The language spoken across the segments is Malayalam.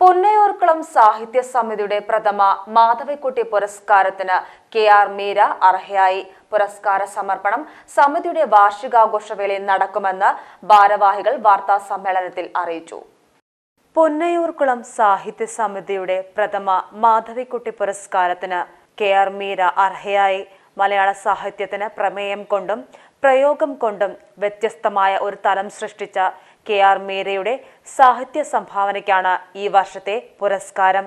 പൊന്നയൂർക്കുളം സാഹിത്യ സമിതിയുടെ പ്രഥമ മാധവിക്കുട്ടി പുരസ്കാരത്തിന് കെ.ആർ. മീര അർഹയായി. പുരസ്കാര സമർപ്പണം സമിതിയുടെ വാർഷികാഘോഷവേളയിൽ നടക്കുമെന്ന് ഭാരവാഹികൾ വാർത്താസമ്മേളനത്തിൽ അറിയിച്ചു. പൊന്നയൂർക്കുളം സാഹിത്യ സമിതിയുടെ പ്രഥമ മാധവിക്കുട്ടി പുരസ്കാരത്തിന് കെ.ആർ. മീര അർഹയായി. മലയാള സാഹിത്യത്തിന് പ്രമേയം കൊണ്ടും പ്രയോഗം കൊണ്ടും വ്യത്യസ്തമായ ഒരു തലം സൃഷ്ടിച്ച കെ.ആർ. മീരയുടെ സാഹിത്യ സംഭാവനയ്ക്കാണ് ഈ വർഷത്തെ പുരസ്കാരം.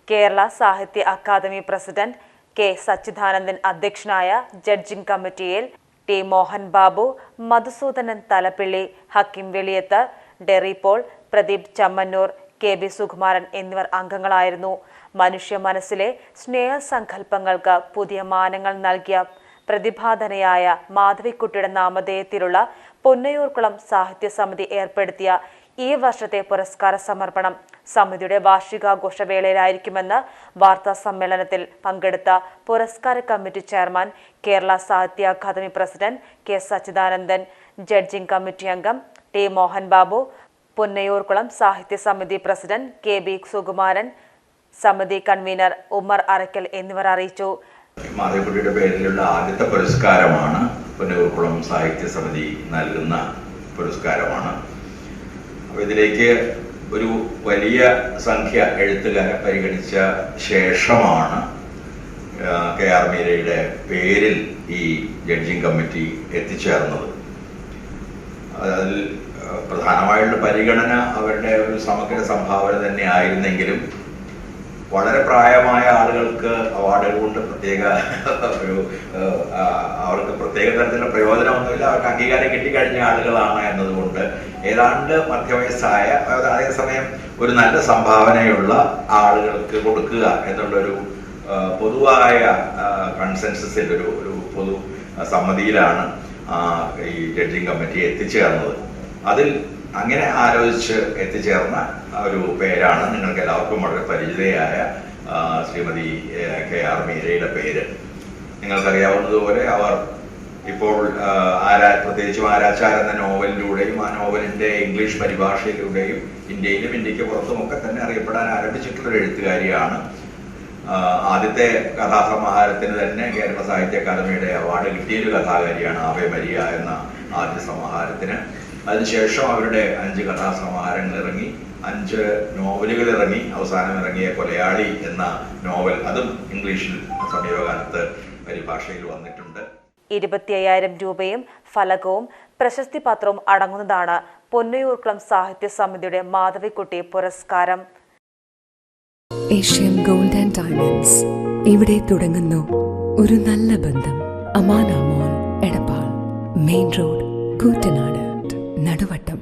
Kerala Sahitya Akademi president K. സച്ചിദാനന്ദൻ അധ്യക്ഷനായ ജഡ്ജിംഗ് കമ്മിറ്റിയിൽ T. Mohan Babu, Madhusoodanan Thalappilly, Hakkim Veliyath, Derry Paul, Pradeep Chammannur, K. B. Sukumaran എന്നിവർ അംഗങ്ങളായിരുന്നു. മനുഷ്യ മനസ്സിലെ സ്നേഹസങ്കല്പങ്ങൾക്ക് പുതിയ മാനങ്ങൾ നൽകിയ പ്രതിഭാധനയായ മാധവിക്കുട്ടിയുടെ നാമധേയത്തിലുള്ള പൊന്നയൂർക്കുളം സാഹിത്യ സമിതി ഏർപ്പെടുത്തിയ ഈ വർഷത്തെ പുരസ്കാര സമർപ്പണം സമിതിയുടെ വാർഷികാഘോഷവേളയിലായിരിക്കുമെന്ന് വാർത്താ സമ്മേളനത്തിൽ പങ്കെടുത്ത പുരസ്കാര committee chairman Kerala Sahitya Akademi president K. Sachidanandan, judging committee അംഗം T. Mohan Babu, Ponnayurkulam Sahitya Samithi president K. B. Sukumaran, സമിതി കൺവീനർ ഉമ്മർ അറക്കൽ എന്നിവർ അറിയിച്ചു. മാധവിക്കുട്ടിയുടെ പേരിലുള്ള ആദ്യത്തെ പുരസ്കാരമാണ്. പൊന്നയൂർക്കുളം സാഹിത്യ സമിതി നൽകുന്ന പുരസ്കാരമാണ്. അപ്പോൾ ഇതിലേക്ക് ഒരു വലിയ സംഖ്യ എഴുത്തുകാരെ പരിഗണിച്ച ശേഷമാണ് കെ.ആർ. മീരയുടെ പേരിൽ ഈ ജഡ്ജിംഗ് കമ്മിറ്റി എത്തിച്ചേർന്നത്. അതിൽ പ്രധാനമായുള്ള പരിഗണന അവരുടെ ഒരു സമഗ്ര സംഭാവന തന്നെ ആയിരുന്നെങ്കിലും വളരെ പ്രായമായ ആളുകൾക്ക് അവാർഡുകൾ കൊണ്ട് പ്രത്യേക ഒരു അവർക്ക് പ്രത്യേക തരത്തിലുള്ള പ്രയോജനമൊന്നുമില്ല. അവർക്ക് അംഗീകാരം കിട്ടിക്കഴിഞ്ഞ ആളുകളാണ് എന്നതുകൊണ്ട് ഏതാണ്ട് മധ്യവയസ്സായ, അതേസമയം ഒരു നല്ല സംഭാവനയുള്ള ആളുകൾക്ക് കൊടുക്കുക എന്നുള്ളൊരു പൊതുവായ കൺസെൻസസിൽ ഒരു പൊതു സമ്മതിയിലാണ് ഈ ജഡ്ജിംഗ് കമ്മിറ്റി എത്തിച്ചേർന്നത്. അതിൽ അങ്ങനെ ആലോചിച്ച് എത്തിച്ചേർന്ന ഒരു പേരാണ് നിങ്ങൾക്ക് എല്ലാവർക്കും വളരെ പരിചിതയായ ശ്രീമതി കെ.ആർ. മീരയുടെ പേര്. നിങ്ങൾക്കറിയാവുന്നതുപോലെ അവർ ഇപ്പോൾ പ്രത്യേകിച്ചും ആരാച്ചാർ എന്ന നോവലിലൂടെയും ആ നോവലിന്റെ ഇംഗ്ലീഷ് പരിഭാഷയിലൂടെയും ഇന്ത്യയിലും ഇന്ത്യക്ക് പുറത്തുമൊക്കെ തന്നെ അറിയപ്പെടാൻ ആരംഭിച്ചിട്ടുള്ളൊരു എഴുത്തുകാരിയാണ്. ആദ്യത്തെ കഥാസമാഹാരത്തിന് തന്നെ കേരള സാഹിത്യ അക്കാദമിയുടെ അവാർഡ് കിട്ടിയൊരു കഥാകാരിയാണ്. ആവേ മരിയ എന്ന ആദ്യ സമാഹാരത്തിന്. അതിനുശേഷം അവരുടെ 5 കഥാസമാഹാരങ്ങൾ ഇറങ്ങി, 5 നോവലുകൾ ഇറങ്ങി. അവസാനം ഇറങ്ങിയ കൊലയാളി എന്ന നോവൽ, അതും ഇംഗ്ലീഷിൽ സമീപകാലത്ത് പരിഭാഷയിൽ വന്നിട്ടുണ്ട്. 25,000 രൂപയും ഫലകവും പ്രശസ്തി പത്രവും അടങ്ങുന്നതാണ് പൊന്നയൂർക്കുളം സാഹിത്യ സമിതിയുടെ മാധവിക്കുട്ടി പുരസ്കാരം. ഏഷ്യൻ ഗോൾഡ് ആൻഡ് ഡയമണ്ട്സ്, ഇവിടെ തുടങ്ങുന്നു ഒരു നല്ല ബന്ധം. അമാന മോൾ, എടപ്പാൾ, മെയിൻ റോഡ്, കൂറ്റനാട്, നടുവട്ടം.